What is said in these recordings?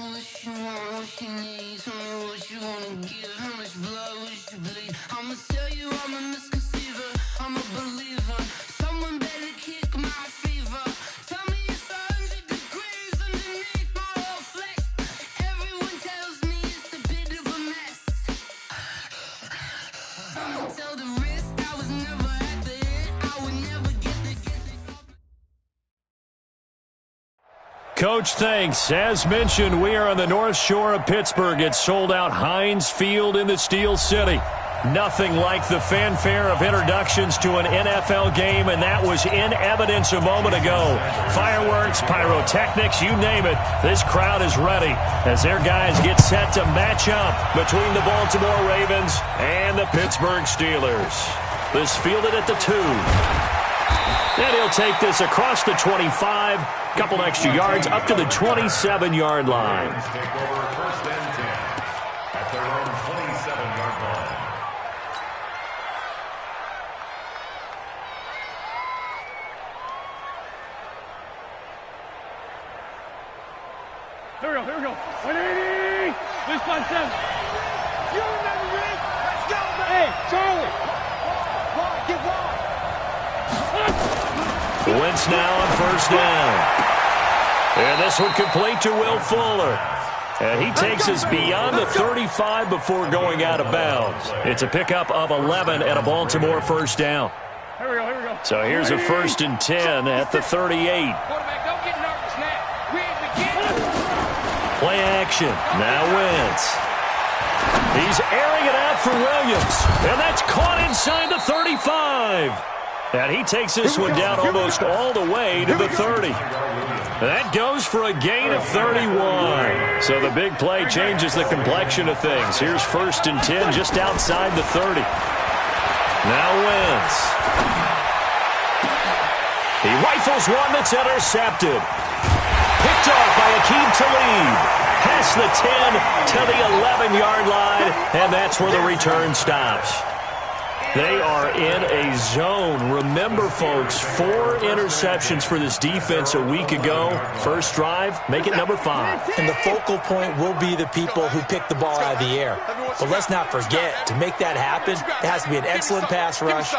what you want, what you need. Tell me what you wanna give. How much blood would you bleed? I'ma tell you I'm a misconceiver. I'm a believer. Someone better kick my fever. Tell me it's 100 degrees underneath my whole flesh. Everyone tells me it's a bit of a mess. I'ma tell the risk I was never at the end. I would never get the Coach, thanks. As mentioned, we are on the North Shore of Pittsburgh. It's sold out Heinz Field in the Steel City. Nothing like the fanfare of introductions to an NFL game, and that was in evidence a moment ago. Fireworks, pyrotechnics, you name it. This crowd is ready as their guys get set to match up between the Baltimore Ravens and the Pittsburgh Steelers. This fielded at the 2. And he'll take this across the 25, couple extra yards up to the 27-yard line. Here we go. 180. This one, 7. You remember me? Let's go, man. Hey, Charlie. Wide, get wide. Wentz now on first down. And this one complete to Will Fuller. And he takes us beyond the 35 before going out of bounds. It's a pickup of 11 and a Baltimore first down. Here we go. So here's a 1st and 10 at the 38. Quarterback, don't get nervous now. We ain't beginning. Play action. Now Wentz. He's airing it out for Williams. And that's caught inside the 35. And he takes this one down almost all the way to the 30. That goes for a gain of 31. So the big play changes the complexion of things. Here's 1st and 10 just outside the 30. Now Wentz. He rifles one that's intercepted. Picked off by Akeem Talib. Past the 10 to the 11-yard line, and that's where the return stops. They are in a zone. Remember, folks, 4 interceptions for this defense a week ago. First drive, make it number 5. And the focal point will be the people who pick the ball out of the air. But let's not forget, to make that happen, it has to be an excellent pass rush,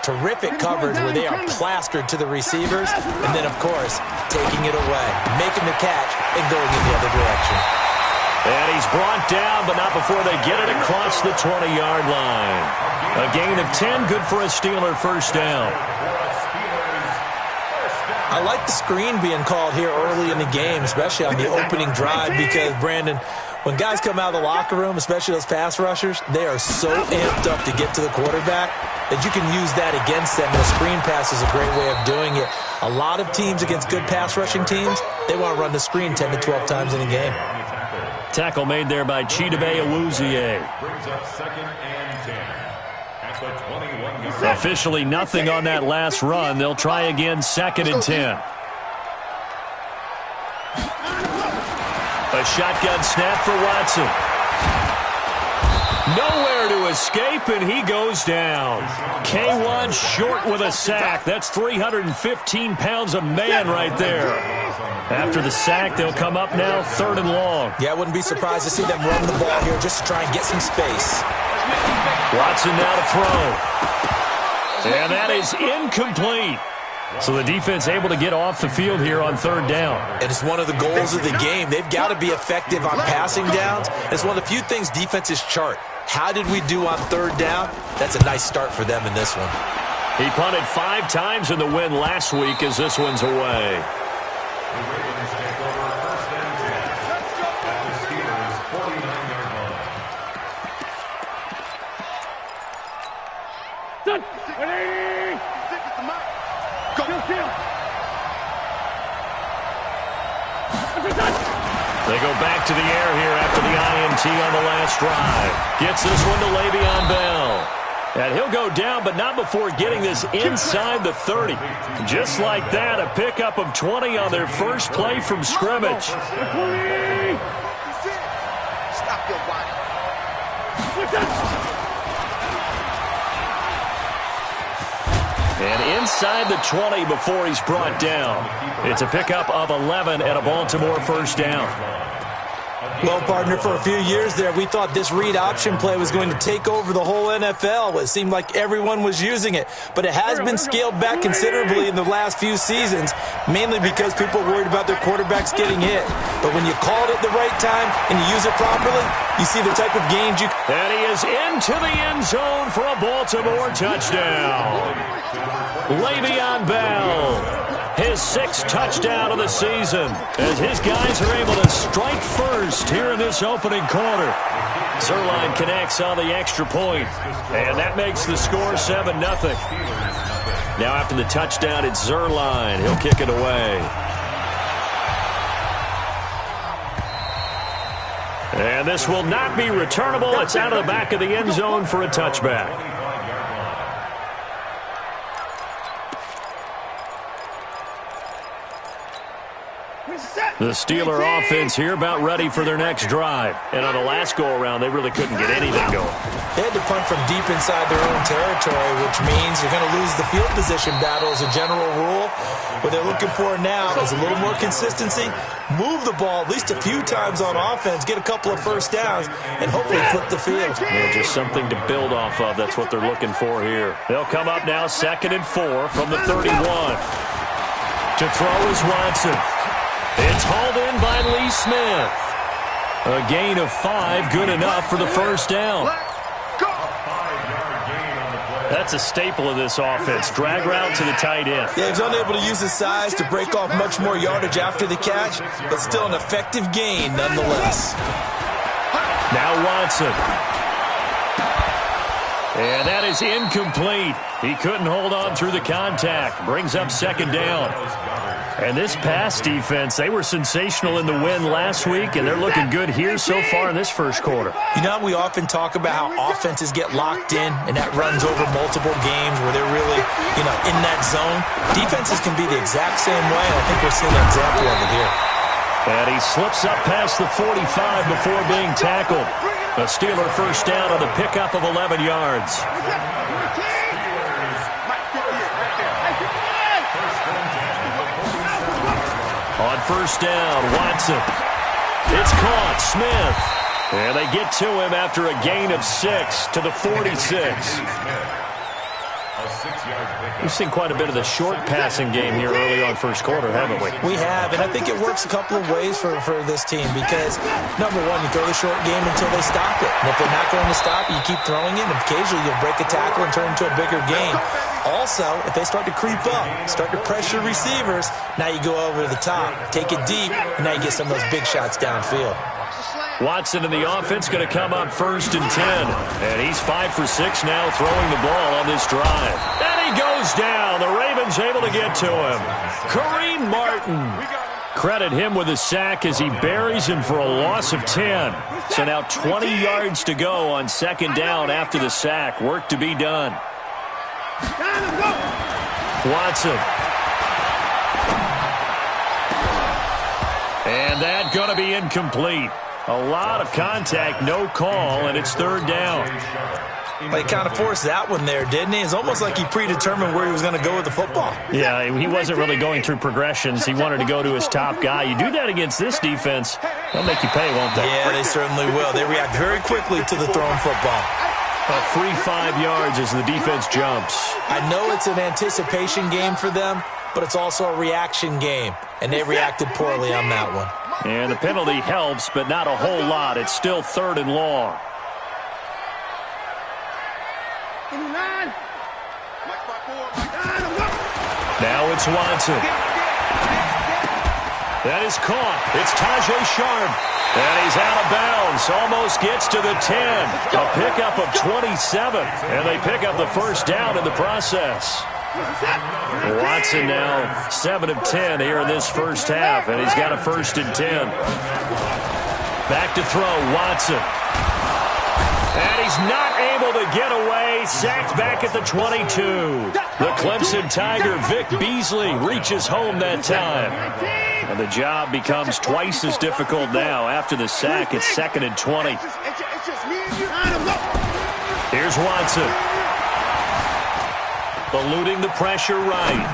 terrific coverage where they are plastered to the receivers, and then, of course, taking it away, making the catch, and going in the other direction. And he's brought down, but not before they get it across the 20-yard line. A gain of 10, good for a Steeler first down. I like the screen being called here early in the game, especially on the opening drive, because, Brandon, when guys come out of the locker room, especially those pass rushers, they are so amped up to get to the quarterback that you can use that against them, and a screen pass is a great way of doing it. A lot of teams against good pass rushing teams, they want to run the screen 10 to 12 times in a game. Tackle made there by Chidobe Awuzie. Brings up 2nd and 10 at the 21-yard. Officially nothing on that last run. They'll try again 2nd and 10. A shotgun snap for Watson. Nowhere to escape, and he goes down. K1 short with a sack. That's 315 pounds a man right there. After the sack, they'll come up now 3rd and long. Yeah, I wouldn't be surprised to see them run the ball here just to try and get some space. Watson now to throw. And that is incomplete. So the defense able to get off the field here on 3rd down. And it's one of the goals of the game. They've got to be effective on passing downs. It's one of the few things defenses chart. How did we do on 3rd down? That's a nice start for them in this one. He punted 5 times in the win last week as this one's away. The Ravens take over 1st and 10 at the Steelers' 49-yard line. Done. 180. Go. They go back to the air here after the INT on the last drive. Gets this one to Le'Veon Bell. And he'll go down, but not before getting this inside the 30. Just like that, a pickup of 20 on their first play from scrimmage. Stop your body. And inside the 20 before he's brought down. It's a pickup of 11 and a Baltimore first down. Well, partner, for a few years there, we thought this read option play was going to take over the whole NFL. It seemed like everyone was using it, but it has been scaled back considerably in the last few seasons, mainly because people are worried about their quarterbacks getting hit. But when you call it at the right time and you use it properly, you see the type of gains you... And he is into the end zone for a Baltimore touchdown. Le'Veon Bell. His 6th touchdown of the season as his guys are able to strike first here in this opening quarter. Zerline connects on the extra point, and that makes the score 7-0. Now after the touchdown, it's Zerline. He'll kick it away. And this will not be returnable. It's out of the back of the end zone for a touchback. The Steeler offense here about ready for their next drive. And on the last go-around, they really couldn't get anything going. They had to punt from deep inside their own territory, which means you're going to lose the field position battle as a general rule. What they're looking for now is a little more consistency, move the ball at least a few times on offense, get a couple of first downs, and hopefully flip the field. Yeah, just something to build off of. That's what they're looking for here. They'll come up now 2nd and 4 from the 31. To throw is Watson. It's hauled in by Lee Smith. A gain of 5, good enough for the first down. That's a staple of this offense. Drag route to the tight end. Yeah, he's unable to use his size to break off much more yardage after the catch, but still an effective gain nonetheless. Now Watson. And that is incomplete. He couldn't hold on through the contact. Brings up 2nd down. And this pass defense, they were sensational in the win last week, and they're looking good here so far in this first quarter. You know, we often talk about how offenses get locked in, and that runs over multiple games where they're really, in that zone. Defenses can be the exact same way, and I think we're seeing an example of it here. And he slips up past the 45 before being tackled. A Steeler first down on the pickup of 11 yards. On first down, Watson. It's caught, Smith. And they get to him after a gain of 6 to the 46. We've seen quite a bit of the short passing game here early on first quarter, haven't we? We have, and I think it works a couple of ways for this team because, number one, you throw the short game until they stop it. And if they're not going to stop it, you keep throwing it, and occasionally you'll break a tackle and turn it into a bigger game. Also, if they start to creep up, start to pressure receivers, now you go over the top, take it deep, and now you get some of those big shots downfield. Watson in the offense going to come up 1st and 10. And he's 5 for 6 now throwing the ball on this drive. And he goes down. The Ravens able to get to him. Kareem Martin. Credit him with a sack as he buries him for a loss of 10. So now 20 yards to go on 2nd down after the sack. Work to be done. Watson. And that going to be incomplete. A lot of contact, no call, and it's 3rd down. Well, he kind of forced that one there, didn't he? It's almost like he predetermined where he was going to go with the football. Yeah, he wasn't really going through progressions. He wanted to go to his top guy. You do that against this defense, they'll make you pay, won't they? Yeah, they certainly will. They react very quickly to the thrown football. A free 5 yards as the defense jumps. I know it's an anticipation game for them, but it's also a reaction game, and they reacted poorly on that one. And the penalty helps, but not a whole lot. It's still 3rd and long. Now it's Watson. That is caught. It's Tajay Sharp. And he's out of bounds. Almost gets to the 10. A pickup of 27. And they pick up the first down in the process. Watson now 7 of 10 here in this first half, and he's got a 1st and 10. Back to throw, Watson. And he's not able to get away. Sacked back at the 22. The Clemson Tiger, Vic Beasley, reaches home that time. And the job becomes twice as difficult now. After the sack, it's 2nd and 20. Here's Watson. Eluding the pressure right.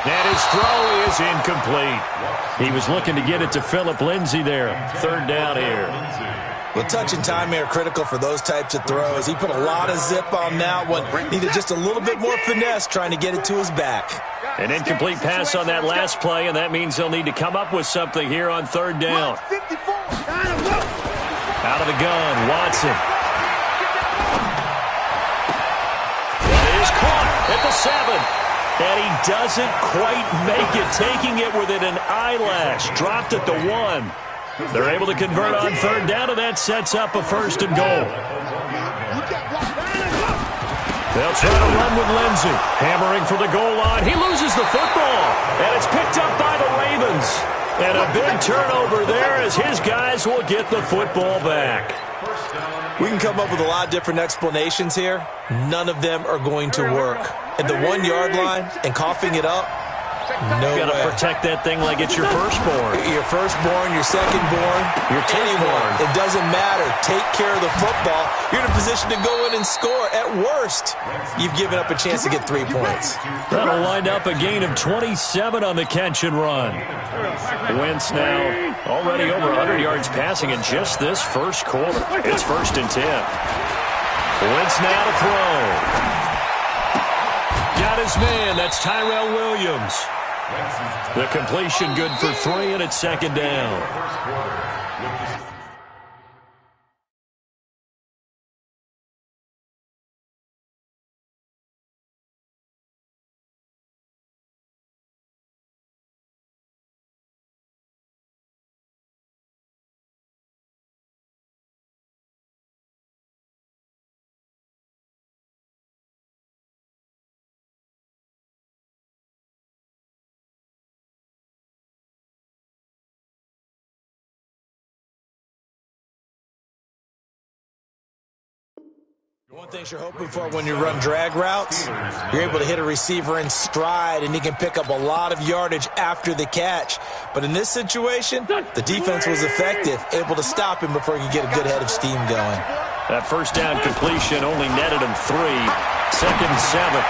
And his throw is incomplete. He was looking to get it to Phillip Lindsay there. Third down here. Well, touch and timing are critical for those types of throws. He put a lot of zip on that one. Needed just a little bit more finesse trying to get it to his back. An incomplete pass on that last play, and that means they'll need to come up with something here on third down. Out of the gun, Watson. That is caught at the 7. And he doesn't quite make it, taking it within an eyelash. Dropped at the 1. They're able to convert on third down, and that sets up a first and goal. They'll try to run with Lindsay. Hammering for the goal line. He loses the football, and it's picked up by the Ravens. And a big turnover there as his guys will get the football back. We can come up with a lot of different explanations here. None of them are going to work. At the 1 yard line and coughing it up, no way. You got to protect that thing like it's your firstborn. Your firstborn, your secondborn, your anyone. It doesn't matter. Take care of the football. You're in a position to go in and score. At worst, you've given up a chance to get 3 points. That'll wind up a gain of 27 on the catch and run. Wentz now already over 100 yards passing in just this first quarter. It's 1st and 10. Wentz now to throw. Got his man. That's Tyrell Williams. The completion good for 3, and it's 2nd down. One thing you're hoping for when you run drag routes, you're able to hit a receiver in stride, and he can pick up a lot of yardage after the catch. But in this situation, the defense was effective, able to stop him before he could get a good head of steam going. That first down completion only netted him 3. 2nd and 7.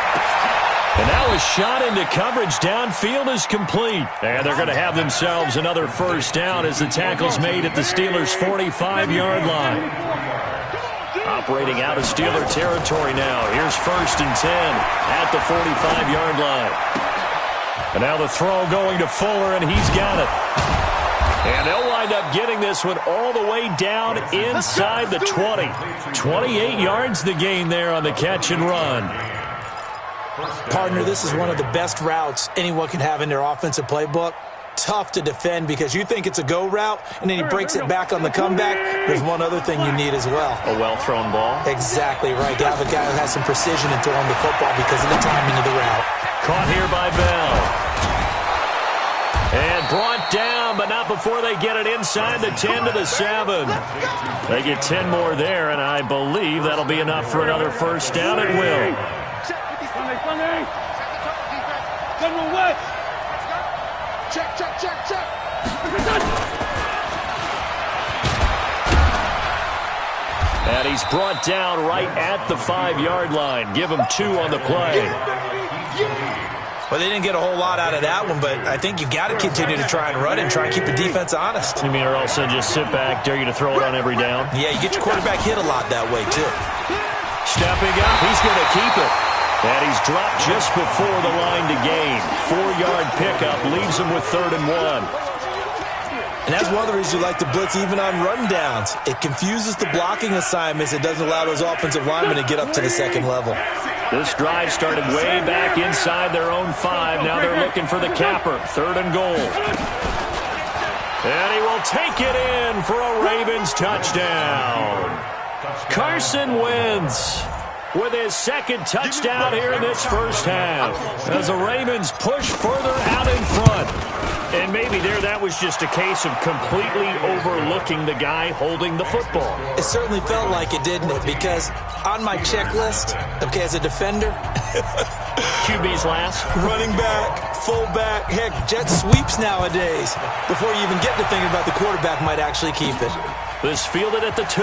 And now a shot into coverage downfield is complete. And they're going to have themselves another first down as the tackle's made at the Steelers' 45-yard line. Operating out of Steeler territory now. Here's 1st and 10 at the 45-yard line. And now the throw going to Fuller, and he's got it. And they'll wind up getting this one all the way down inside the 20. 28 yards the gain there on the catch and run. Partner, this is one of the best routes anyone can have in their offensive playbook. Tough to defend because you think it's a go route, and then he breaks it back on the comeback. There's one other thing you need as well. A well-thrown ball. Exactly right. You have a guy who has some precision in throwing the football because of the timing of the route. Caught here by Bell. And brought down, but not before they get it inside the 10 to the 7. They get 10 more there, and I believe that'll be enough for another first down. It will. Check. And he's brought down right at the 5-yard line. Give him 2 on the play. Well, they didn't get a whole lot out of that one, but I think you got to continue to try and run and try and keep the defense honest. You mean, or also just sit back, dare you to throw it on every down? Yeah, you get your quarterback hit a lot that way, too. Stepping up, he's going to keep it. And he's dropped just before the line to gain. 4-yard pickup leaves him with 3rd and 1. And that's one of the reasons you like to blitz even on run downs. It confuses the blocking assignments. It doesn't allow those offensive linemen to get up to the second level. This drive started way back inside their own 5. Now they're looking for the capper. 3rd and goal. And he will take it in for a Ravens touchdown. Carson Wentz with his 2nd touchdown here in this first half as the Ravens push further out in front. And maybe that was just a case of completely overlooking the guy holding the football. It certainly felt like it, didn't it? Because on my checklist, okay, as a defender, QB's last. Running back, fullback, heck, jet sweeps nowadays. Before you even get to thinking about the quarterback might actually keep it. This fielded at the 2.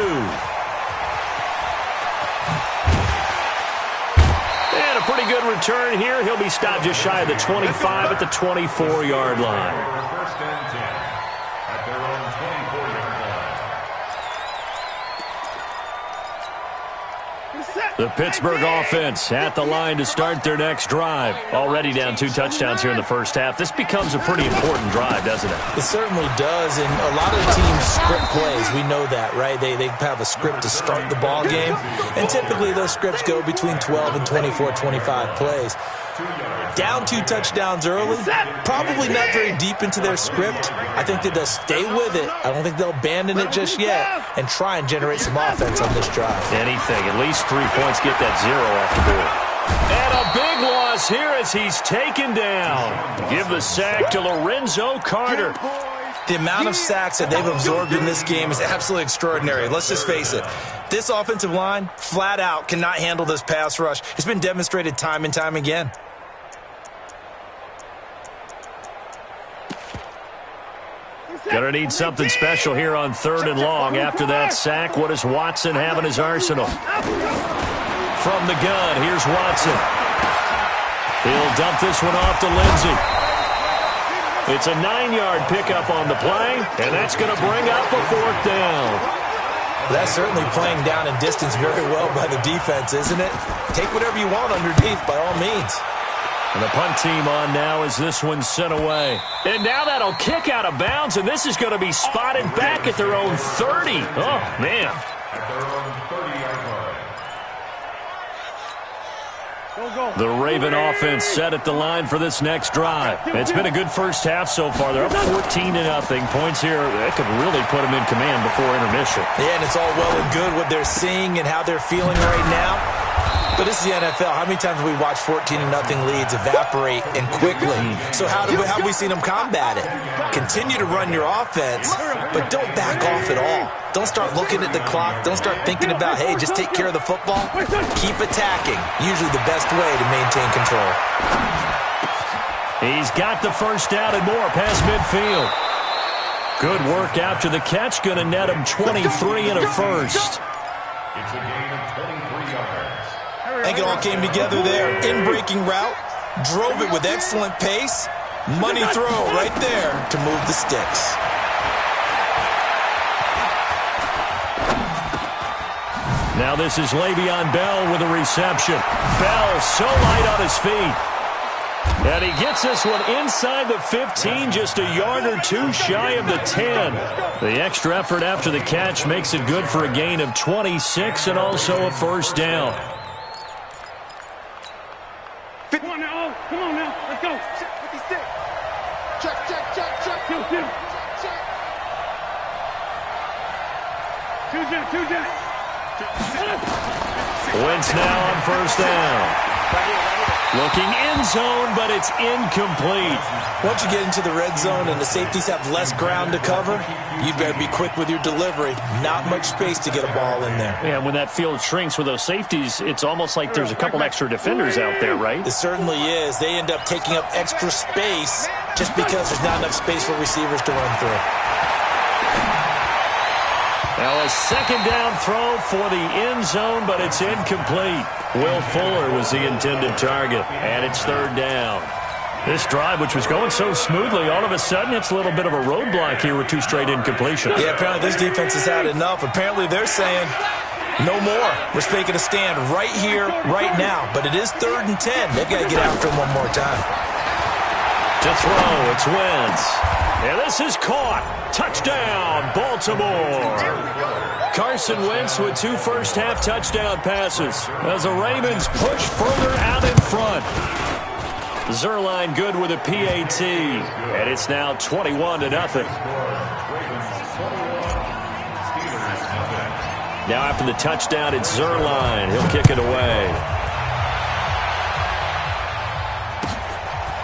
And a a pretty good return here. He'll be stopped just shy of the 25 at the 24-yard line. First and 10 at their own 24-yard line. The Pittsburgh offense at the line to start their next drive. Already down 2 touchdowns here in the first half. This becomes a pretty important drive, doesn't it? It certainly does, and a lot of teams script plays. We know that, right? They have a script to start the ball game, and typically those scripts go between 12 and 24, 25 plays. Down 2 touchdowns early, probably not very deep into their script. I think that they'll stay with it. I don't think they'll abandon it just yet and try and generate some offense on this drive. Anything, at least 3 points, get that 0 off the board. And a big loss here as he's taken down. Give the sack to Lorenzo Carter. The amount of sacks that they've absorbed in this game is absolutely extraordinary. Let's just face it. This offensive line, flat out, cannot handle this pass rush. It's been demonstrated time and time again. Gonna need something special here on 3rd and long. After that sack, what does Watson have in his arsenal? From the gun, here's Watson. He'll dump this one off to Lindsey. It's a 9-yard pickup on the play, and that's going to bring up a 4th down. That's certainly playing down in distance very well by the defense, isn't it? Take whatever you want underneath, by all means. And the punt team on now as this one's sent away. And now that'll kick out of bounds, and this is going to be spotted back at their own 30. Oh, man. At their own 30-yard line. The Raven offense set at the line for this next drive. It's been a good first half so far. They're up 14-0. Points here, that could really put them in command before intermission. Yeah, and it's all well and good what they're seeing and how they're feeling right now. But this is the NFL. How many times have we watched 14-0 leads evaporate and quickly? So how have we seen them combat it? Continue to run your offense, but don't back off at all. Don't start looking at the clock. Don't start thinking about, hey, just take care of the football. Keep attacking. Usually the best way to maintain control. He's got the first down and more past midfield. Good work after the catch. Going to net him 23 and a first. It's a gain of 23 yards. I think it all came together there. In-breaking route. Drove it with excellent pace. Money throw right there to move the sticks. Now this is Le'Veon Bell with a reception. Bell so light on his feet. And he gets this one inside the 15, just a yard or 2 shy of the 10. The extra effort after the catch makes it good for a gain of 26 and also a first down. Come on now, let's go. 56. Check. 2 jet. Wentz now on first down. Looking end zone, but it's incomplete. Once you get into the red zone and the safeties have less ground to cover, you better be quick with your delivery. Not much space to get a ball in there. Yeah, when that field shrinks with those safeties, it's almost like there's a couple extra defenders out there, right? It certainly is. They end up taking up extra space just because there's not enough space for receivers to run through. Now a second down throw for the end zone, but it's incomplete. Will Fuller was the intended target, and it's 3rd down. This drive, which was going so smoothly, all of a sudden it's a little bit of a roadblock here with 2 straight incompletions. Yeah, apparently this defense has had enough. Apparently they're saying, no more. We're making a stand right here, right now. But it is 3rd and 10. They've got to get after him one more time. To throw, it's Wentz. And this is caught. Touchdown, Baltimore. Carson Wentz with 2 first-half touchdown passes as the Ravens push further out in front. Zerline good with a PAT, and it's now 21-0. Now after the touchdown, it's Zerline. He'll kick it away.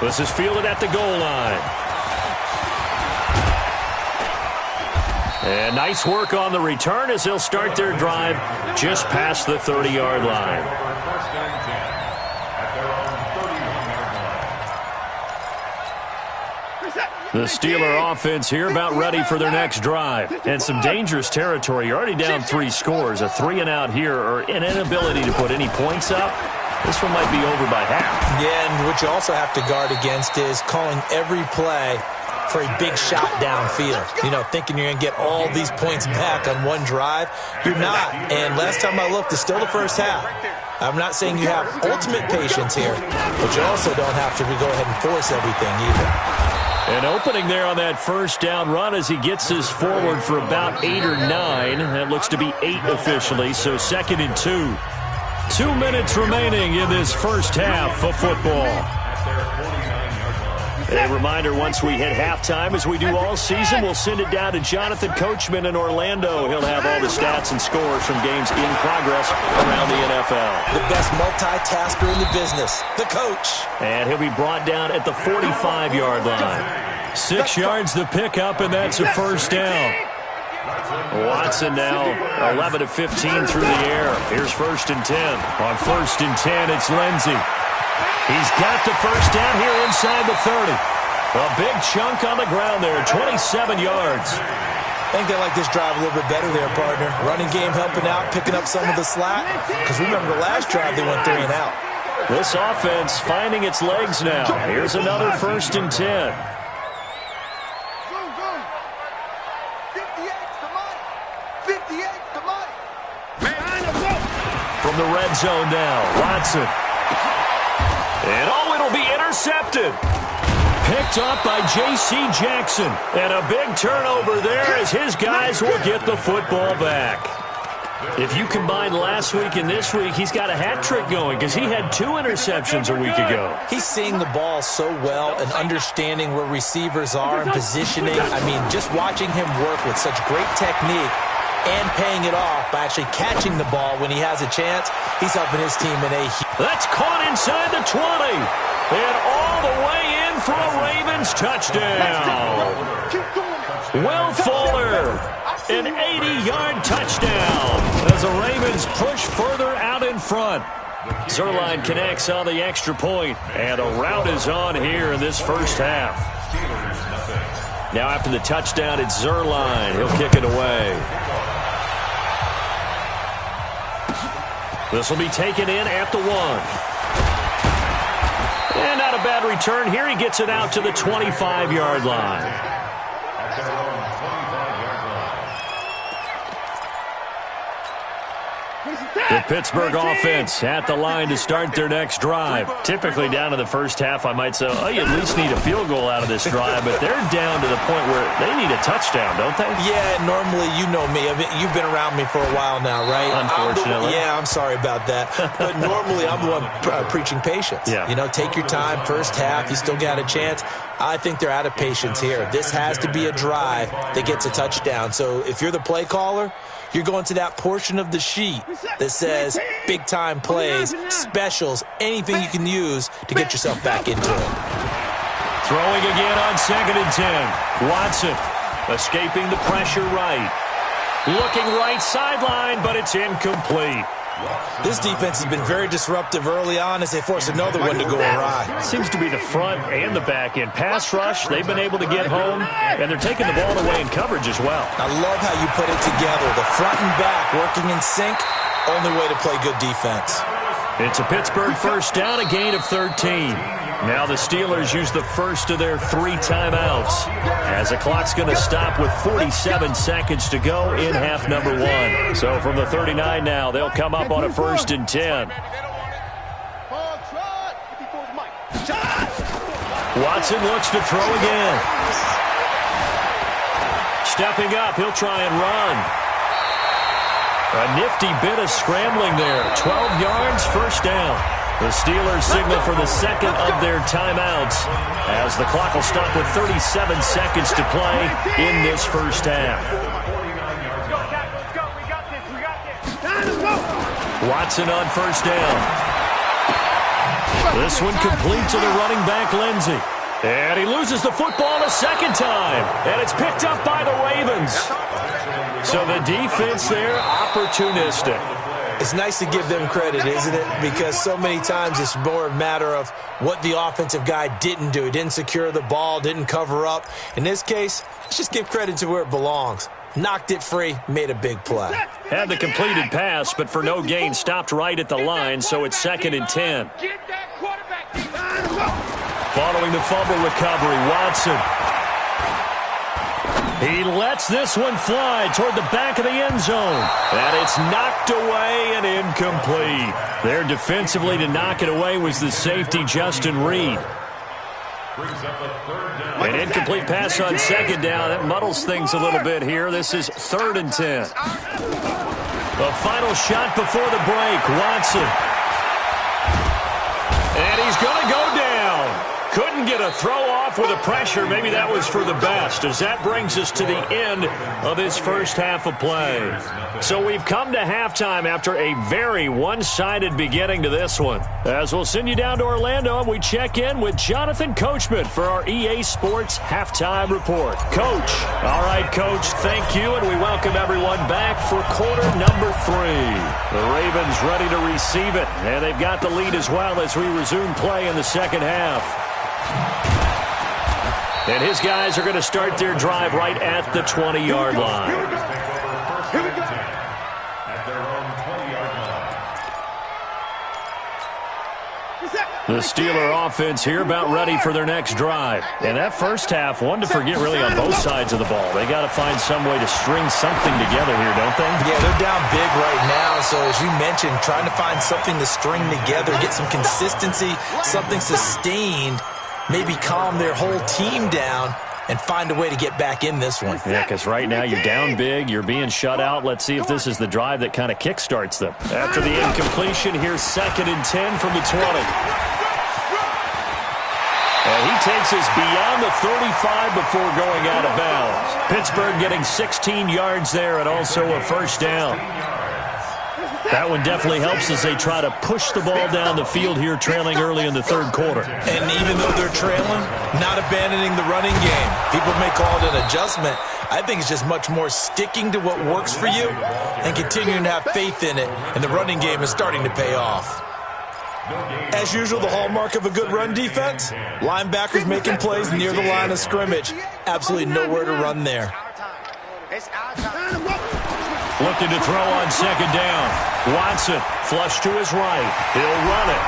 This is fielded at the goal line. And nice work on the return as they'll start their drive just past the 30-yard line. First and 10 at their own 31-yard line. The Steeler offense here about ready for their next drive. And some dangerous territory. You're already down 3 scores. A 3-and-out here or an inability to put any points up. This one might be over by half. Yeah, and what you also have to guard against is calling every play for a big shot downfield. You know, thinking you're going to get all these points back on one drive. You're not. And last time I looked, it's still the first half. I'm not saying you have ultimate patience here, but you also don't have to go ahead and force everything either. An opening there on that first down run as he gets us forward for about 8 or 9. That looks to be 8 officially, so 2nd and 2. 2 minutes remaining in this first half of football. A reminder, once we hit halftime, as we do all season, we'll send it down to Jonathan Coachman in Orlando. He'll have all the stats and scores from games in progress around the NFL. The best multitasker in the business, the coach. And he'll be brought down at the 45-yard line. 6 yards the pickup, and that's a first down. Watson now 11 of 15 through the air. Here's 1st and 10. On 1st and 10, it's Lindsey. He's got the first down here inside the 30. A big chunk on the ground there, 27 yards. I think they like this drive a little bit better there, partner. Running game helping out, picking up some of the slack. Because remember the last drive, they went 3 and out. This offense finding its legs now. Here's another 1st and 10. From the red zone now, Watson. And it'll be intercepted. Picked up by J.C. Jackson. And a big turnover there as his guys will get the football back. If you combine last week and this week, he's got a hat trick going because he had 2 interceptions a week ago. He's seeing the ball so well and understanding where receivers are and positioning. I mean, just watching him work with such great technique and paying it off by actually catching the ball when he has a chance, he's helping his team in a... That's caught inside the 20. And all the way in for a Ravens touchdown. Will Fuller, an 80-yard touchdown as the Ravens push further out in front. Zuerlein connects on the extra point, and a rout is on here in this first half. Now after the touchdown, it's Zuerlein. He'll kick it away. This will be taken in at the 1. And not a bad return here. He gets it out to the 25-yard line. The Pittsburgh offense at the line to start their next drive. Typically down to the first half, I might say, oh, you at least need a field goal out of this drive, but they're down to the point where they need a touchdown, don't they? Yeah, normally, you know me. You've been around me for a while now, right? Unfortunately. I'm sorry about that. But normally, I'm the one preaching patience. Yeah. You know, take your time, first half, you still got a chance. I think they're out of patience here. This has to be a drive that gets a touchdown. So if you're the play caller, you're going to that portion of the sheet that says big-time plays, specials, anything you can use to get yourself back into it. Throwing again on 2nd and 10. Watson escaping the pressure right. Looking right sideline, but it's incomplete. This defense has been very disruptive early on as they force another one to go awry. Seems to be the front and the back end. Pass rush, they've been able to get home, and they're taking the ball away in coverage as well. I love how you put it together. The front and back working in sync, only way to play good defense. It's a Pittsburgh first down, a gain of 13. Now the Steelers use the first of their 3 timeouts as the clock's going to stop with 47 seconds to go in half number 1. So from the 39 now, they'll come up on a 1st and 10. Watson looks to throw again. Stepping up, he'll try and run. A nifty bit of scrambling there. 12 yards, first down. The Steelers signal for the second of their timeouts as the clock will stop with 37 seconds to play in this first half. Watson on first down. This one complete to the running back, Lindsey. And he loses the football a second time. And it's picked up by the Ravens. So the defense there, opportunistic. It's nice to give them credit, isn't it? Because so many times it's more a matter of what the offensive guy didn't do. He didn't secure the ball, didn't cover up. In this case, let's just give credit to where it belongs. Knocked it free, made a big play. Had the completed pass, but for no gain, stopped right at the line, so it's 2nd and 10. Following the fumble recovery, Watson. He lets this one fly toward the back of the end zone. And it's knocked away and incomplete. There defensively to knock it away was the safety, Justin Reed. An incomplete pass on 2nd down. That muddles things a little bit here. This is 3rd and 10. The final shot before the break, Watson. And he's going to go down. Couldn't get a throw off with the pressure. Maybe that was for the best, as that brings us to the end of this first half of play. So we've come to halftime after a very one-sided beginning to this one. As we'll send you down to Orlando, and we check in with Jonathan Coachman for our EA Sports Halftime Report. Coach. All right, Coach, thank you, and we welcome everyone back for quarter number 3. The Ravens ready to receive it, and they've got the lead as well as we resume play in the second half. And his guys are going to start their drive right at the 20-yard line. Here we go. At their own 20-yard line. The Steeler offense here about ready for their next drive. And that first half, one to forget really on both sides of the ball. They got to find some way to string something together here, don't they? Yeah, they're down big right now. So as you mentioned, trying to find something to string together, get some consistency, something sustained, maybe calm their whole team down and find a way to get back in this one. Yeah, because right now you're down big, you're being shut out. Let's see if this is the drive that kind of kickstarts them. After the incompletion, here's 2nd and 10 from the 20. And he takes us beyond the 35 before going out of bounds. Pittsburgh getting 16 yards there and also a first down. That one definitely helps as they try to push the ball down the field here, trailing early in the third quarter. And even though they're trailing, not abandoning the running game. People may call it an adjustment. I think it's just much more sticking to what works for you and continuing to have faith in it. And the running game is starting to pay off. As usual, the hallmark of a good run defense, linebackers making plays near the line of scrimmage. Absolutely nowhere to run there. Looking to throw on 2nd down. Watson, flush to his right. He'll run it.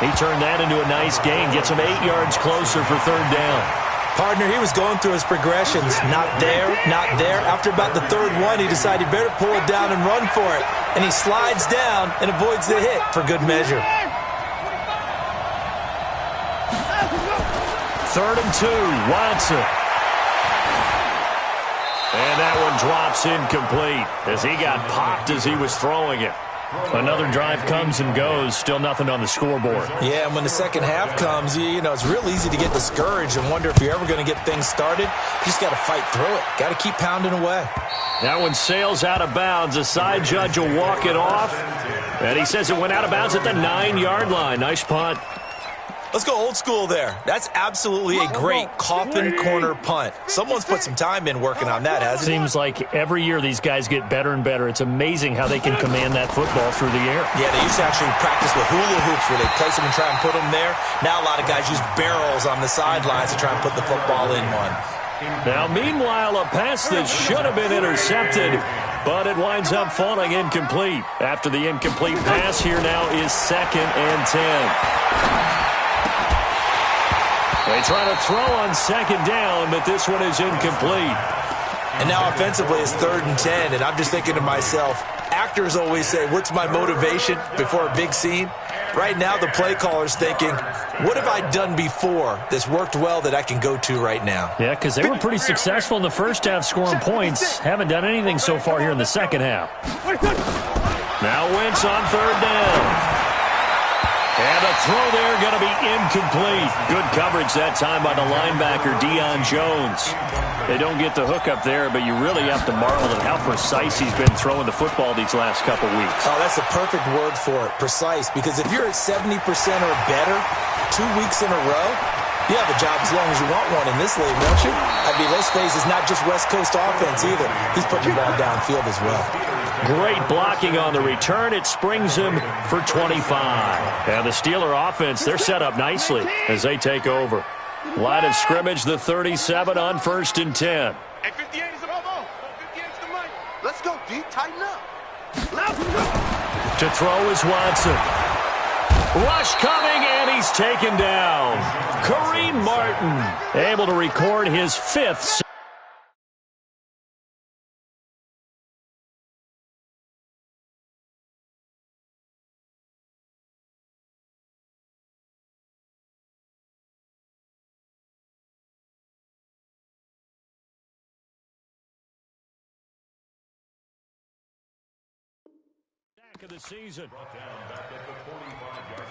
He turned that into a nice gain. Gets him 8 yards closer for 3rd down. Partner, he was going through his progressions. Not there, not there. After about the 3rd one, he decided he better pull it down and run for it. And he slides down and avoids the hit for good measure. 3rd and 2, Watson. And that one drops incomplete as he got popped as he was throwing it. Another drive comes and goes, still nothing on the scoreboard. Yeah, and when the second half comes, you know, it's real easy to get discouraged and wonder if you're ever going to get things started. You just got to fight through it. Got to keep pounding away. That one sails out of bounds. The side judge will walk it off. And he says it went out of bounds at the 9-yard line. Nice punt. Let's go old school there. That's absolutely a great coffin corner punt. Someone's put some time in working on that, hasn't it? Seems like every year these guys get better and better. It's amazing how they can command that football through the air. Yeah, they used to actually practice with hula hoops where they place them and try and put them there. Now a lot of guys use barrels on the sidelines to try and put the football in one. Now, meanwhile, a pass that should have been intercepted, but it winds up falling incomplete. After the incomplete pass, here now is 2nd and 10. They try to throw on 2nd down, but this one is incomplete. And now offensively it's 3rd and 10, and I'm just thinking to myself, actors always say, what's my motivation before a big scene? Right now the play caller's thinking, what have I done before that's worked well that I can go to right now? Yeah, because they were pretty successful in the first half scoring points. Haven't done anything so far here in the second half. Now Wentz on 3rd down. And the throw there going to be incomplete. Good coverage that time by the linebacker, Deion Jones. They don't get the hook up there, but you really have to marvel at how precise he's been throwing the football these last couple weeks. Oh, that's the perfect word for it, precise. Because if you're at 70% or better 2 weeks in a row, you have a job as long as you want one in this league, don't you? I mean, let's face it, it's not just West Coast offense either. He's putting the ball downfield as well. Great blocking on the return. It springs him for 25. And the Steeler offense, they're set up nicely as they take over. Line of scrimmage, the 37 on 1st and 10. Hey, 58 is above Let's go, D. Tighten up. To throw is Watson. Rush coming, and he's taken down. Kareem Martin able to record his 5th. Of the season. Brought down back at the 45-yard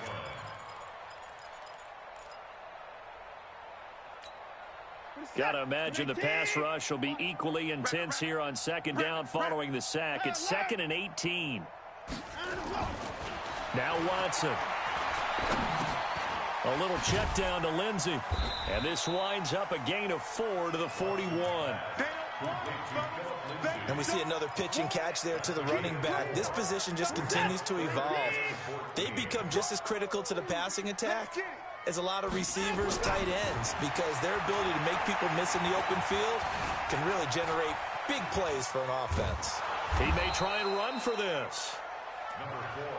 line. Got to imagine the pass rush will be equally intense here on second down following the sack. It's 2nd and 18. Now Watson. A little check down to Lindsey. And this winds up a gain of 4 to the 41. And we see another pitch and catch there to the running back. This position just continues to evolve. They become just as critical to the passing attack as a lot of receivers, tight ends, because their ability to make people miss in the open field can really generate big plays for an offense. He may try and run for this.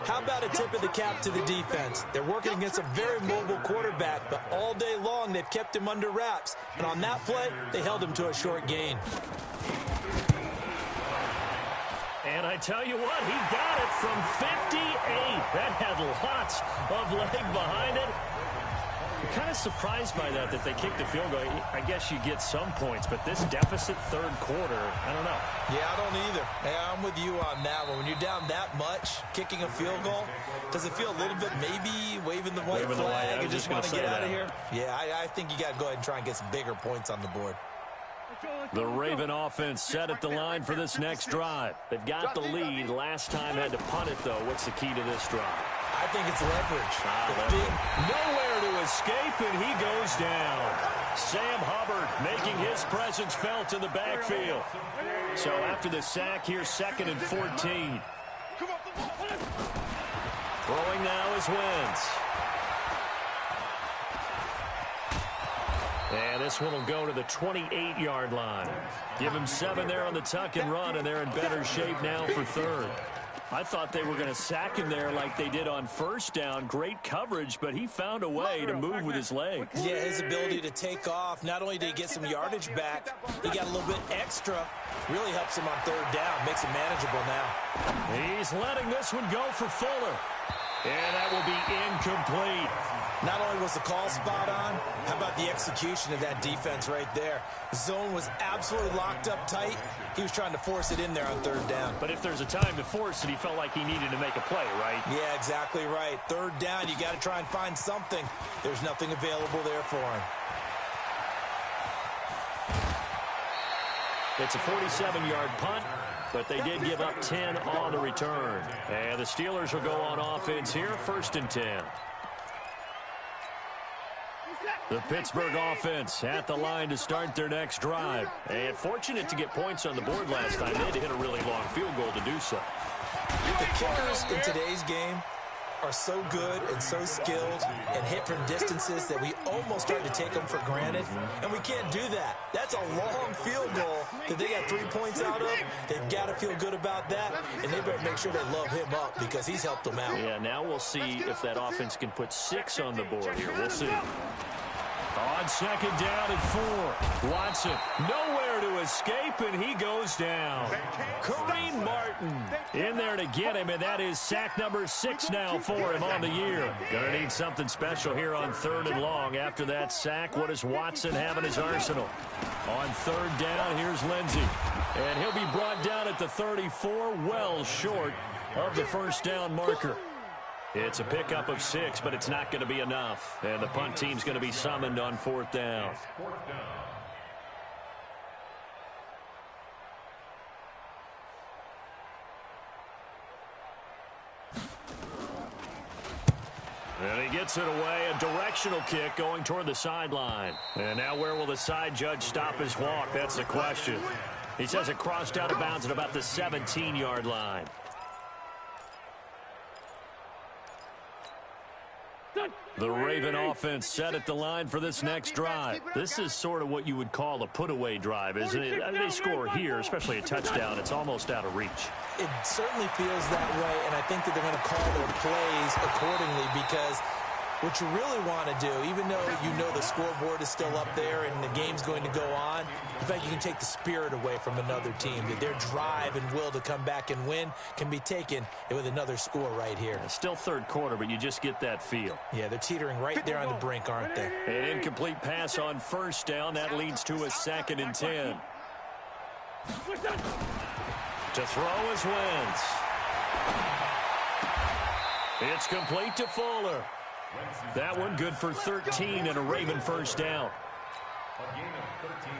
How about a tip of the cap to the defense? They're working against a very mobile quarterback, but all day long they've kept him under wraps. And on that play, they held him to a short gain. And I tell you what, he got it from 58. That had lots of leg behind it. I'm kind of surprised by that they kicked the field goal. I guess you get some points, but this deficit third quarter, I don't know. Yeah, I don't either. Yeah, I'm with you on that one. When you're down that much, kicking a field goal, does it feel a little bit maybe waving the white flag and just want to get out of here? Yeah, I think you got to go ahead and try and get some bigger points on the board. The Raven offense set at the line for this next drive. They've got the lead. Last time had to punt it, though. What's the key to this drive? I think it's leverage. Nowhere to escape, and he goes down. Sam Hubbard making his presence felt in the backfield. So after the sack, here's 2nd and 14. Throwing now is Wentz. And this one will go to the 28-yard line. Give him 7 there on the tuck and run, and they're in better shape now for 3rd. I thought they were going to sack him there like they did on first down. Great coverage, but he found a way to move with his legs. Yeah, his ability to take off. Not only did he get some yardage back, he got a little bit extra. Really helps him on 3rd down. Makes it manageable now. He's letting this one go for Fuller. And that will be incomplete. Not only was the call spot on, how about the execution of that defense right there? The zone was absolutely locked up tight. He was trying to force it in there on 3rd down. But if there's a time to force it, he felt like he needed to make a play, right? Yeah, exactly right. 3rd down, you got to try and find something. There's nothing available there for him. It's a 47-yard punt, but they did give up 10 on the return. And the Steelers will go on offense here, 1st and 10. The Pittsburgh offense at the line to start their next drive. And fortunate to get points on the board last time. They had to hit a really long field goal to do so. The kickers in today's game are so good and so skilled and hit from distances that we almost start to take them for granted. And we can't do that. That's a long field goal that they got 3 points out of. They've got to feel good about that, and they better make sure they love him up because he's helped them out. Yeah, now we'll see if that offense can put 6 on the board here. We'll see. On 2nd down and 4. Watson nowhere to escape, and he goes down. Kareem Martin in there to get him, and that is sack number 6 now for him on the year. Gonna need something special here on 3rd and long. After that sack, what does Watson have in his arsenal? On 3rd down, here's Lindsey. And he'll be brought down at the 34, well short of the 1st down marker. It's a pickup of 6, but it's not going to be enough. And the punt team's going to be summoned on 4th down. And he gets it away, a directional kick going toward the sideline. And now where will the side judge stop his walk? That's the question. He says it crossed out of bounds at about the 17-yard line. The Raven offense set at the line for this next drive. This is sort of what you would call a put-away drive, isn't it? They score here, especially a touchdown. It's almost out of reach. It certainly feels that way, and I think that they're going to call their plays accordingly because what you really want to do, even though you know the scoreboard is still up there and the game's going to go on, in fact, you can take the spirit away from another team. That their drive and will to come back and win can be taken with another score right here. It's still third quarter, but you just get that feel. Yeah, they're teetering right there on the brink, aren't they? An incomplete pass on first down. That leads to a 2nd and 10. To throw is Wentz. It's complete to Fuller. That one good for 13 and a Raven first down. A gain of 13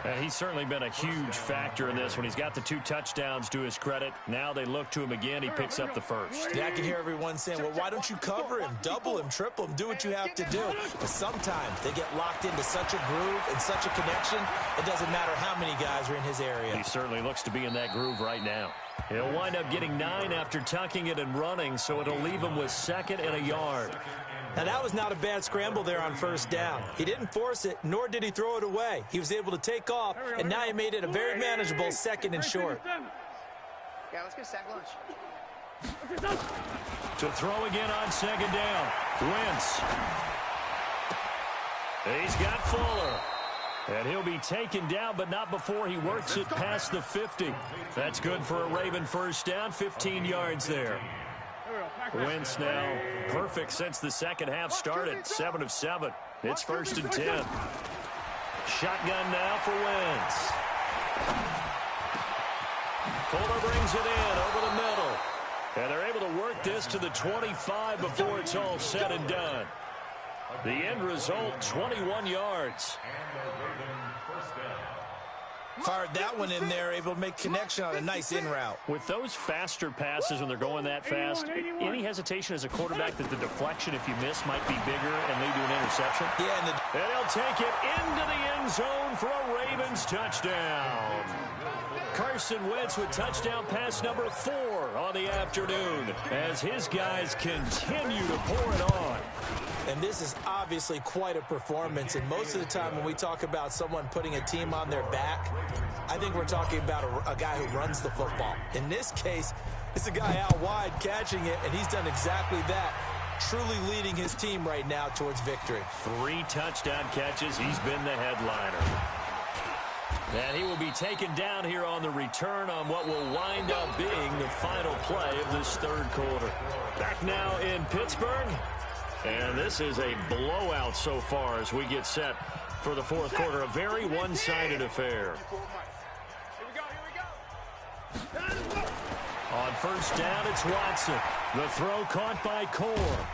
yards. He's certainly been a huge factor in this when he's got the 2 touchdowns to his credit. Now they look to him again. He picks up the first. Yeah, I can hear everyone saying, well, why don't you cover him, double him, triple him, do what you have to do. But sometimes they get locked into such a groove and such a connection, it doesn't matter how many guys are in his area. He certainly looks to be in that groove right now. He'll wind up getting 9 after tucking it and running, so it'll leave him with 2nd and a yard. Now, that was not a bad scramble there on first down. He didn't force it, nor did he throw it away. He was able to take off, and now he made it a very manageable 2nd and short. Yeah, let's get a sack lunch. To throw again on 2nd down. Wentz. He's got Fuller. And he'll be taken down, but not before he works it past the 50. That's good for a Raven first down, 15 yards there. Wentz now perfect since the second half started, 7 of 7. It's 1st and 10. Shotgun now for Wentz. Fuller brings it in over the middle. And they're able to work this to the 25 before it's all said and done. The end result, 21 yards. And a Raven first down. Fired that one in there, able to make connection on a nice in route. With those faster passes when they're going that fast, any hesitation as a quarterback that the deflection, if you miss, might be bigger and lead to an interception? Yeah, and they'll take it into the end zone for a Ravens touchdown. Carson Wentz with touchdown pass number 4 on the afternoon as his guys continue to pour it on. And this is obviously quite a performance. And most of the time when we talk about someone putting a team on their back, I think we're talking about a guy who runs the football. In this case, it's a guy out wide catching it, and he's done exactly that, truly leading his team right now towards victory. 3 touchdown catches. He's been the headliner. And he will be taken down here on the return on what will wind up being the final play of this third quarter. Back now in Pittsburgh. And this is a blowout so far as we get set for the fourth quarter. A very one-sided affair. On first down, it's Watson. The throw caught by Core.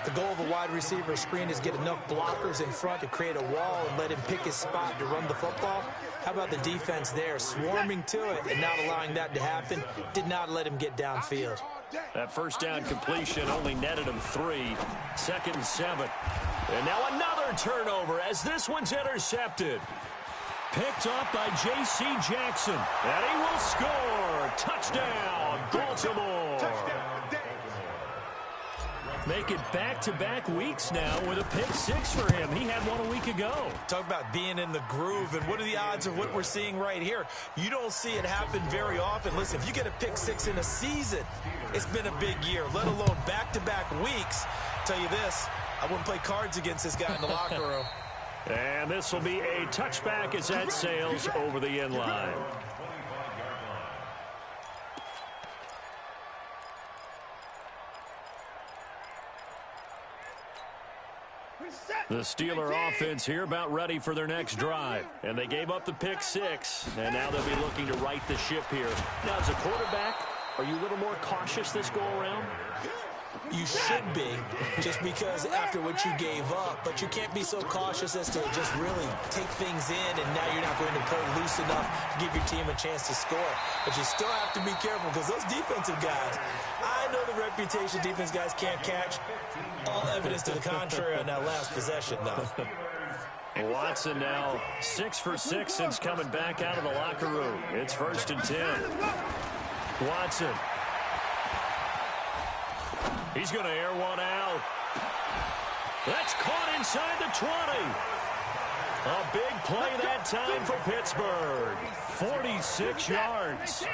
The goal of a wide receiver screen is get enough blockers in front to create a wall and let him pick his spot to run the football. How about the defense there, swarming to it and not allowing that to happen? Did not let him get downfield. That first down completion only netted him 3. 2nd and 7. And now another turnover as this one's intercepted. Picked up by J.C. Jackson. And he will score. Touchdown, Baltimore. Make it back-to-back weeks now with a pick 6 for him. He had one a week ago. Talk about being in the groove, and what are the odds of what we're seeing right here? You don't see it happen very often. Listen, if you get a pick 6 in a season, it's been a big year, let alone back-to-back weeks. Tell you this, I wouldn't play cards against this guy in the locker room. And this will be a touchback as that sails over the end line. The Steeler offense here about ready for their next drive. And they gave up the pick 6, and now they'll be looking to right the ship here. Now, as a quarterback, are you a little more cautious this go-around? You should be, just because after what you gave up, but you can't be so cautious as to just really take things in, and now you're not going to play loose enough to give your team a chance to score. But you still have to be careful because those defensive guys, I know the reputation defense guys can't catch. All evidence to the contrary on that last possession, though. Watson now 6 for 6 since coming back out of the locker room. It's 1st and 10. Watson. He's going to air one out. That's caught inside the 20. A big play that time for Pittsburgh. 46 yards.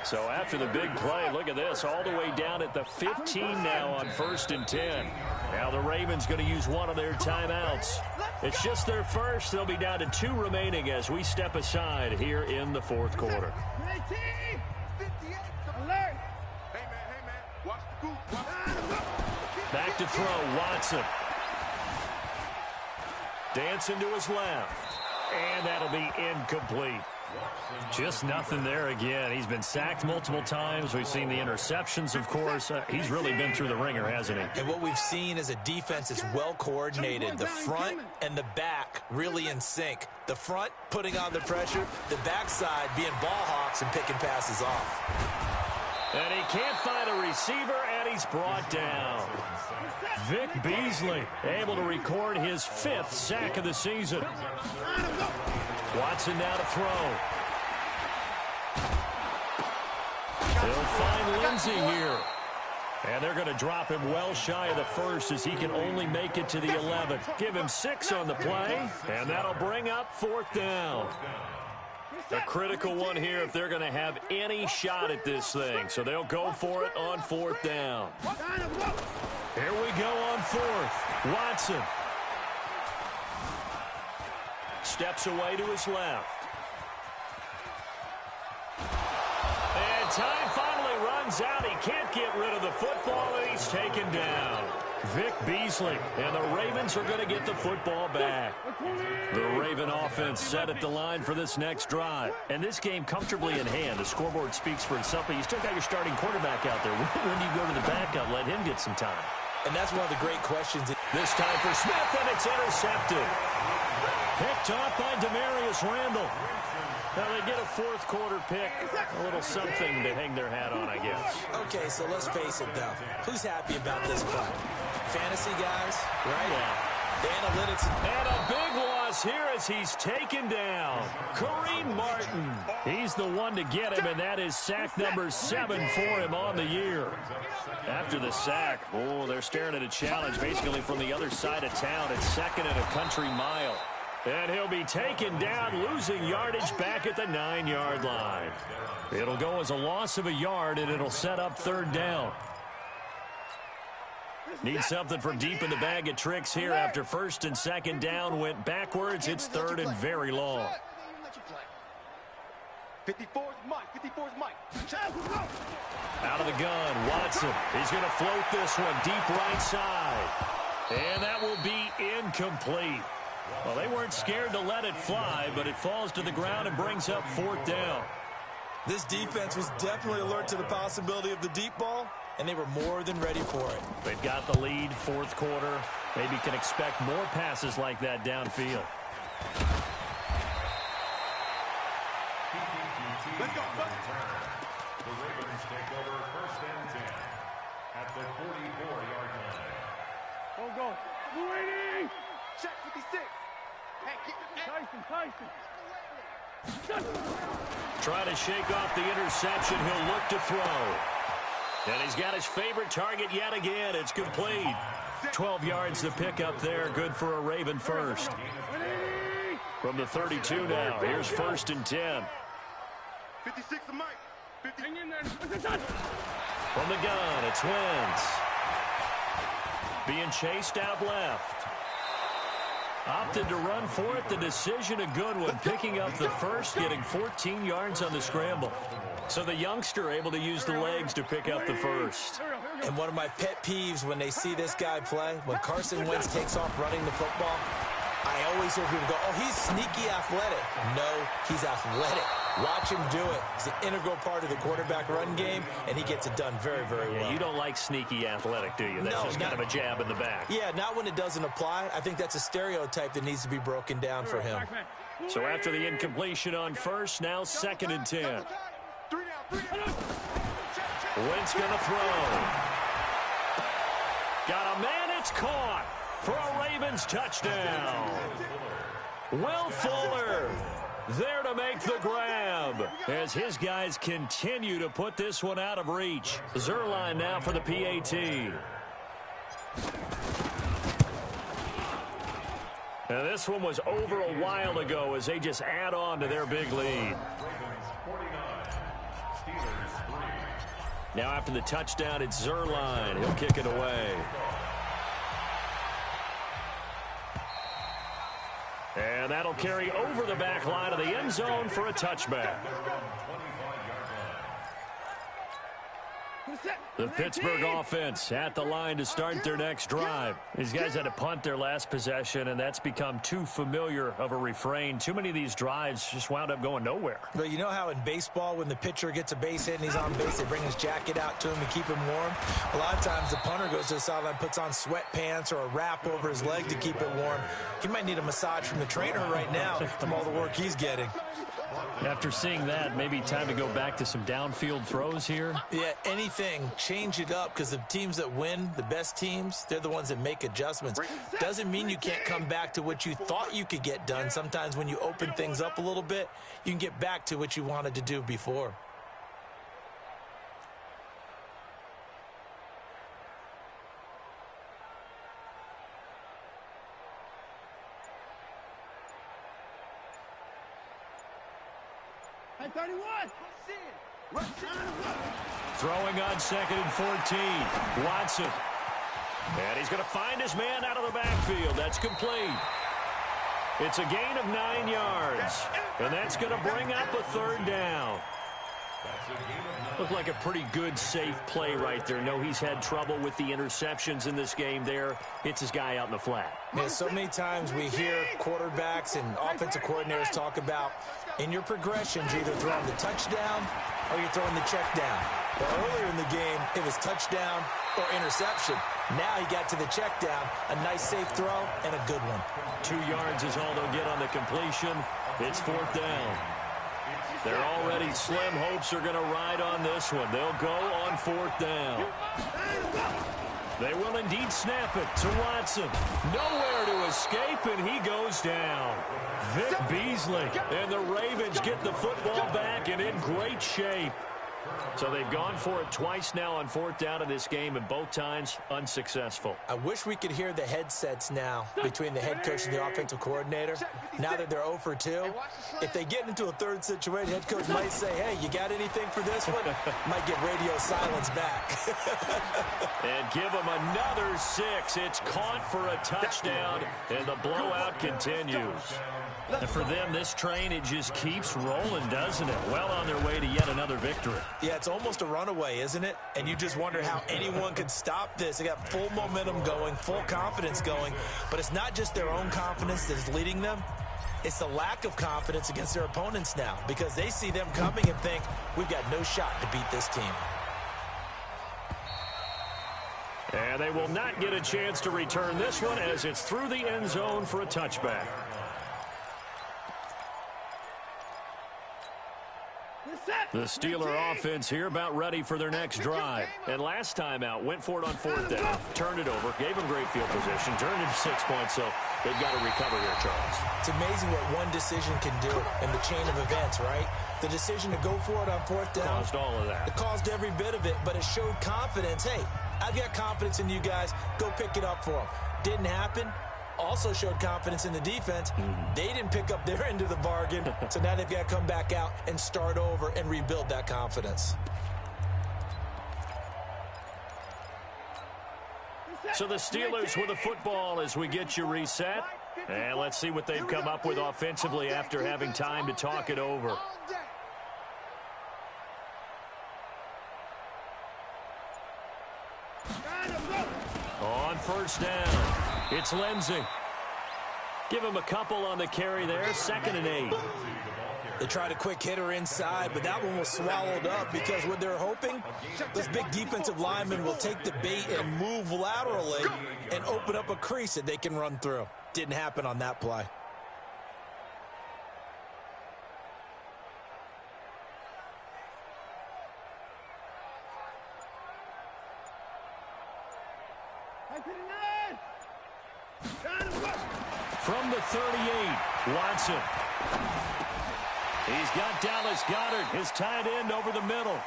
So after the big play, look at this, all the way down at the 15 now on 1st and 10. Now the Ravens going to use one of their timeouts. It's just their first. They'll be down to 2 remaining as we step aside here in the 4th quarter. Back to throw, Watson. Dancing to his left. And that'll be incomplete. Just nothing there again. He's been sacked multiple times. We've seen the interceptions, of course. He's really been through the ringer, hasn't he? And what we've seen is a defense that's well coordinated. The front and the back really in sync. The front putting on the pressure, the backside being ball hawks and picking passes off. And he can't find a receiver, and he's brought down. Vic Beasley able to record his 5th sack of the season. Watson now to throw. He'll find Lindsey here. And they're going to drop him well shy of the 1st as he can only make it to the 11th. Give him 6 on the play, and that'll bring up 4th down. A critical one here if they're going to have any shot at this thing. So they'll go for it on 4th down. Here we go on 4th. Watson. Steps away to his left. And time finally runs out. He can't get rid of the football, and he's taken down. Vic Beasley, and the Ravens are going to get the football back. The Raven offense set at the line for this next drive. And this game comfortably in hand. The scoreboard speaks for itself, but you still got your starting quarterback out there. When do you go to the backup? Let him get some time. And that's one of the great questions. This time for Smith, and it's intercepted. Picked off by Demarius Randall. Now they get a 4th quarter pick. A little something to hang their hat on, I guess. Okay, so let's face it, though. Who's happy about this play? Fantasy guys, right? Yeah. The analytics. And a big loss here as he's taken down. Kareem Martin. He's the one to get him, and that is sack number 7 for him on the year. After the sack, they're staring at a challenge basically from the other side of town. It's 2nd and a country mile. And he'll be taken down, losing yardage back at the 9-yard line. It'll go as a loss of a yard, and it'll set up 3rd down. Need something from deep in the bag of tricks here after 1st and 2nd down went backwards. It's 3rd and very long. 54's Mike. 54's Mike. Out of the gun, Watson. He's going to float this one deep right side. And that will be incomplete. Well, they weren't scared to let it fly, but it falls to the ground and brings up 4th down. This defense was definitely alert to the possibility of the deep ball, and they were more than ready for it. They've got the lead, 4th quarter. Maybe can expect more passes like that downfield. Let's go. The Ravens take over 1st and 10 at the 44-yard line. Go. Waiting. Check 56. Hey, Tyson. Trying to shake off the interception. He'll look to throw. And he's got his favorite target yet again. It's complete. 12 yards to pick up there. Good for a Raven first. From the 32 now. Here's 1st and 10. 56 to Mike. 50. Hang in there. From the gun, it's Wentz. Being chased out left. Opted to run for it. The decision a good one. Picking up the first, getting 14 yards on the scramble. So the youngster able to use the legs to pick up the first. And one of my pet peeves when they see this guy play, when Carson Wentz takes off running the football, I always hear people go, oh, he's sneaky athletic. No, he's athletic. Watch him do it. It's an integral part of the quarterback run game, and he gets it done very, very well. Yeah, you don't like sneaky athletic, do you? That's just kind of a jab in the back. Yeah, not when it doesn't apply. I think that's a stereotype that needs to be broken down for him. So after the incompletion on 1st, now 2nd and 10. Wentz going to throw. Got a man, it's caught for a Ravens touchdown. Will Fuller. there to make the grab as his guys continue to put this one out of reach. Zerline now for the PAT. And this one was over a while ago as they just add on to their big lead. Now after the touchdown, it's Zerline. He'll kick it away. And that'll carry over the back line of the end zone for a touchback. The Pittsburgh offense at the line to start their next drive. These guys had to punt their last possession, and that's become too familiar of a refrain. Too many of these drives just wound up going nowhere. But you know how in baseball, when the pitcher gets a base hit and he's on base, they bring his jacket out to him to keep him warm? A lot of times the punter goes to the sideline, puts on sweatpants or a wrap over his leg to keep it warm. He might need a massage from the trainer right now from all the work he's getting. After seeing that, maybe time to go back to some downfield throws here. Yeah, anything. Change it up, because the teams that win, the best teams, they're the ones that make adjustments. Doesn't mean you can't come back to what you thought you could get done. Sometimes when you open things up a little bit, you can get back to what you wanted to do before. Hey, 31! Throwing on 2nd and 14. Watson. And he's going to find his man out of the backfield. That's complete. It's a gain of 9 yards. And that's going to bring up a 3rd down. Looked like a pretty good, safe play right there. No, he's had trouble with the interceptions in this game there. Hits his guy out in the flat. Yeah, so many times we hear quarterbacks and offensive coordinators talk about in your progressions, you're either throwing the touchdown or you're throwing the check down. Well, earlier in the game, it was touchdown or interception. Now he got to the check down, a nice safe throw, and a good one. 2 yards is all they'll get on the completion. It's 4th down. Their already slim hopes are going to ride on this one. They'll go on 4th down. They will indeed snap it to Watson. Nowhere to escape, and he goes down. Vic Beasley. And the Ravens get the football back and in great shape. So they've gone for it twice now on 4th down in this game, and both times unsuccessful. I wish we could hear the headsets now between the head coach and the offensive coordinator. Now that they're 0 for 2, if they get into a third situation, head coach might say, hey, you got anything for this one? Might get radio silence back. And give them another 6. It's caught for a touchdown, and the blowout continues. And for them, this train, it just keeps rolling, doesn't it? Well on their way to yet another victory. Yeah, it's almost a runaway, isn't it? And you just wonder how anyone could stop this. They got full momentum going, full confidence going. But it's not just their own confidence that's leading them. It's the lack of confidence against their opponents now, because they see them coming and think, we've got no shot to beat this team. And they will not get a chance to return this one as it's through the end zone for a touchback. The Steeler offense here about ready for their next drive. And last time out, went for it on 4th down, turned it over, gave them great field position, turned it 6 points, so they've got to recover here, Charles. It's amazing what one decision can do in the chain of events, right? The decision to go for it on 4th down. Caused all of that. It caused every bit of it, but it showed confidence. Hey, I've got confidence in you guys. Go pick it up for them. Didn't happen. Also showed confidence in the defense. They didn't pick up their end of the bargain, so now they've got to come back out and start over and rebuild that confidence. So the Steelers with the football as we get you reset. And let's see what they've come up with offensively after having time to talk it over. On 1st down, it's Lindsey. Give him a couple on the carry there, 2nd and 8. They tried a quick hitter inside, but that one was swallowed up because what they're hoping, this big defensive lineman will take the bait and move laterally and open up a crease that they can run through. Didn't happen on that play. From the 38, Watson. He's got Dallas Goedert, his tight end, over the middle.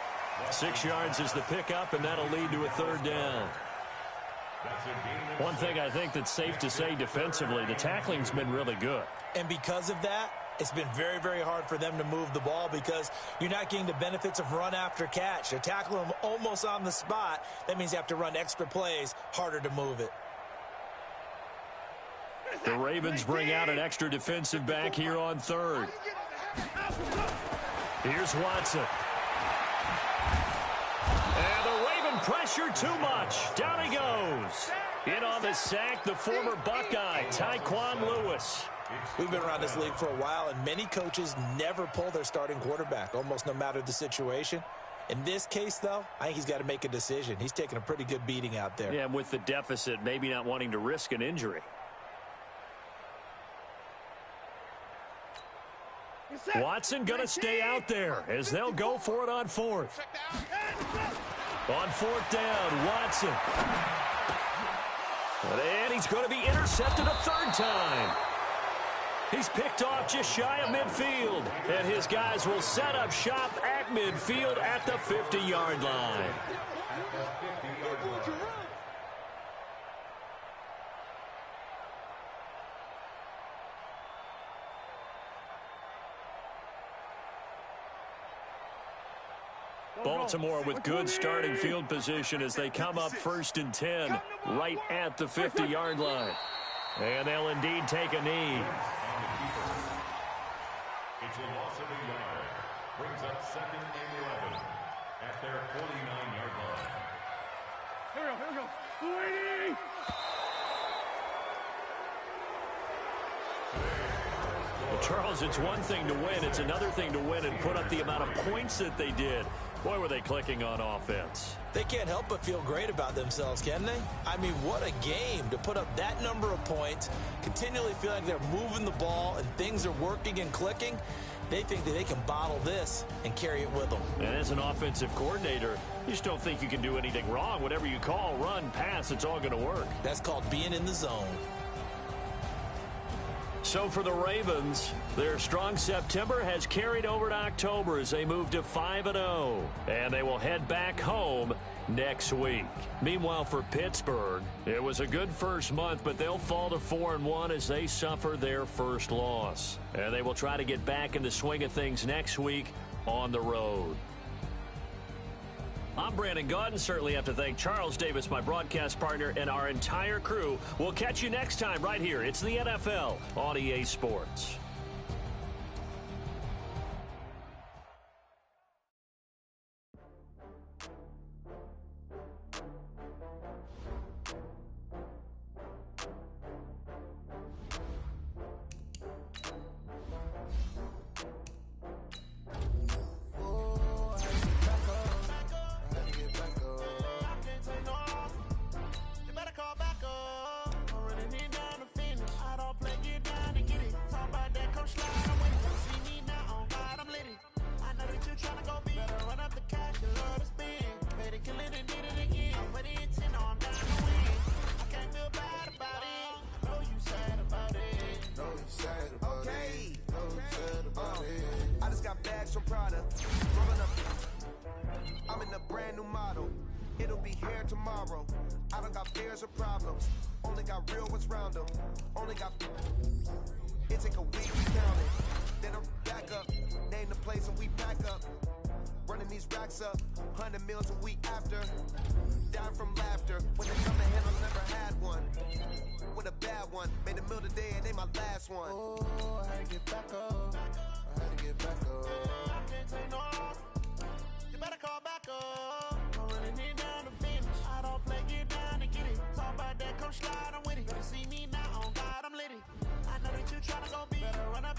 6 yards is the pickup, and that'll lead to a third down. One thing I think that's safe to say defensively, the tackling's been really good. And because of that, it's been very, very hard for them to move the ball because you're not getting the benefits of run after catch. They're tackling them almost on the spot. That means you have to run extra plays, harder to move it. The Ravens bring out an extra defensive back here on third. Here's Watson. And the Raven pressure too much. Down he goes. In on the sack, the former Buckeye, Tyquan Lewis. We've been around this league for a while, and many coaches never pull their starting quarterback, almost no matter the situation. In this case, though, I think he's got to make a decision. He's taking a pretty good beating out there. Yeah, with the deficit, maybe not wanting to risk an injury. Watson going to stay out there as they'll go for it on fourth. On fourth down, Watson. And he's going to be intercepted a third time. He's picked off just shy of midfield. And his guys will set up shop at midfield at the 50-yard line. Baltimore with good starting field position as they come up 1st and 10 right at the 50-yard line. And they'll indeed take a knee. It's a loss of a yard. Brings up 2nd and 11 at their 49-yard line. Here we go. 280. Well, Charles, it's one thing to win. It's another thing to win and put up the amount of points that they did. Boy, were they clicking on offense. They can't help but feel great about themselves, can they? I mean, what a game to put up that number of points, continually feel like they're moving the ball and things are working and clicking. They think that they can bottle this and carry it with them. And as an offensive coordinator, you just don't think you can do anything wrong. Whatever you call, run, pass, it's all going to work. That's called being in the zone. So for the Ravens, their strong September has carried over to October as they move to 5-0. And they will head back home next week. Meanwhile, for Pittsburgh, it was a good first month, but they'll fall to 4-1 as they suffer their first loss. And they will try to get back in the swing of things next week on the road. I'm Brandon Gaudin. Certainly have to thank Charles Davis, my broadcast partner, and our entire crew. We'll catch you next time right here. It's the NFL on EA Sports. I'm in a brand new model. It'll be here tomorrow. I don't got fears or problems. Only got real ones round them. Only got... It take a week to count it. Then I'm back up. Name the place and we pack up. Running these racks up. 100 meals a week after. Dying from laughter. When they come ahead, I never had one. With a bad one. Made a meal today and they my last one. Oh, I had to get back up. I had to get back up. I can't take no off. You better call back up. I'm running it down to finish. I don't play, get down and get it. Talk about that, come slide, I'm with it. You see me now, on God, I'm lit it. I know that you tryna go be better run up.